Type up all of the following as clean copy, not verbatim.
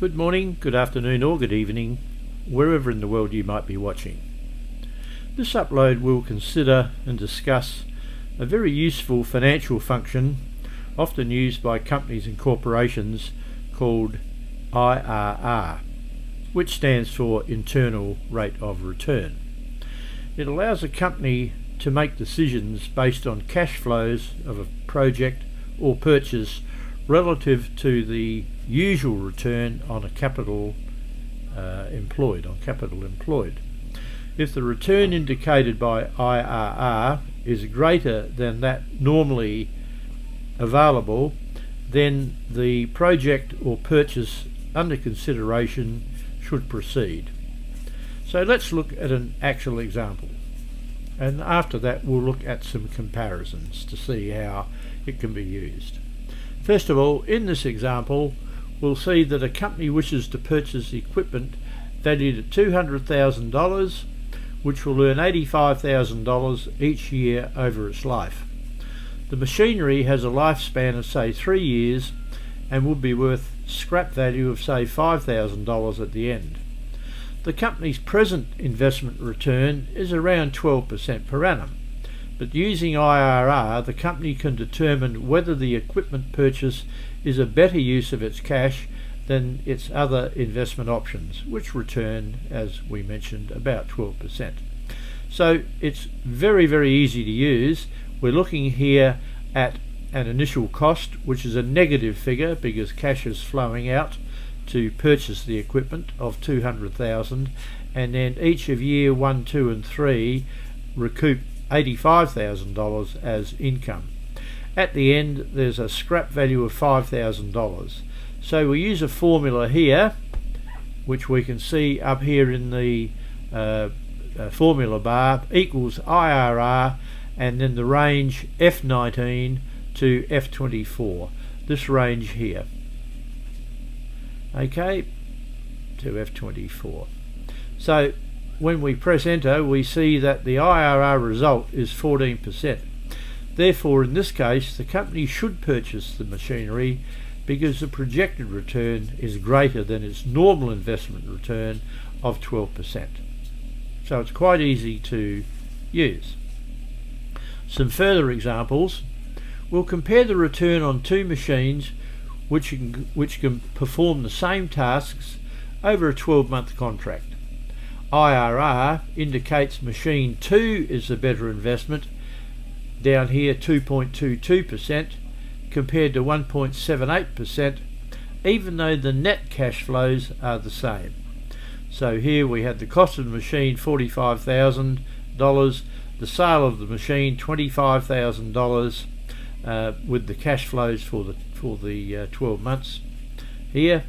Good morning, good afternoon or good evening, wherever in the world you might be watching. This upload will consider and discuss a very useful financial function often used by companies and corporations called IRR, which stands for Internal Rate of Return. It allows a company to make decisions based on cash flows of a project or purchase relative to the usual return on capital employed. If the return indicated by IRR is greater than that normally available, then the project or purchase under consideration should proceed. So let's look at an actual example, and after that we'll look at some comparisons to see how it can be used. First of all, in this example, we'll see that a company wishes to purchase equipment valued at $200,000, which will earn $85,000 each year over its life. The machinery has a lifespan of say 3 years and would be worth scrap value of say $5,000 at the end. The company's present investment return is around 12% per annum. But using IRR, the company can determine whether the equipment purchase is a better use of its cash than its other investment options, which return, as we mentioned, about 12%. So it's very, very easy to use. We're looking here at an initial cost, which is a negative figure because cash is flowing out to purchase the equipment of $200,000, and then each of year 1, 2 and 3 recoup $85,000 as income. At the end there's a scrap value of $5,000. So we use a formula here, which we can see up here in the formula bar, equals IRR and then the range F19 to F24, this range here, okay, to F24. So when we press enter, we see that the IRR result is 14%. Therefore, in this case, the company should purchase the machinery because the projected return is greater than its normal investment return of 12%. So it's quite easy to use. Some further examples. We'll compare the return on two machines which can perform the same tasks over a 12-month contract. IRR indicates machine 2 is the better investment, down here 2.22% compared to 1.78%, even though the net cash flows are the same. So here we had the cost of the machine $45,000, the sale of the machine $25,000, with the cash flows for the 12 months here.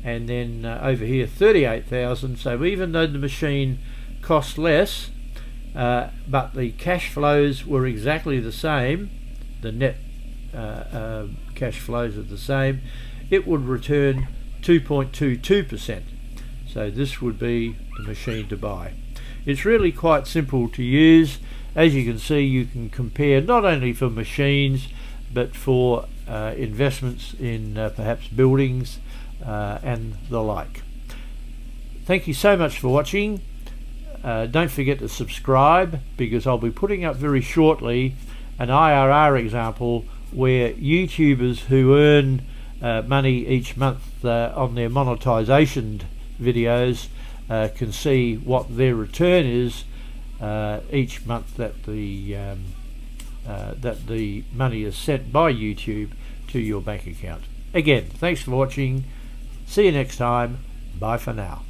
And then over here $38,000. So even though the machine cost less, but the cash flows were exactly the same, the net cash flows are the same, it would return 2.22%. So this would be the machine to buy. It's really quite simple to use. As you can see, you can compare not only for machines but for investments in perhaps buildings and the like. Thank you so much for watching. Don't forget to subscribe, because I'll be putting up very shortly an IRR example where YouTubers who earn money each month on their monetization videos can see what their return is each month that the money is sent by YouTube to your bank account. Again, thanks for watching. See you next time. Bye for now.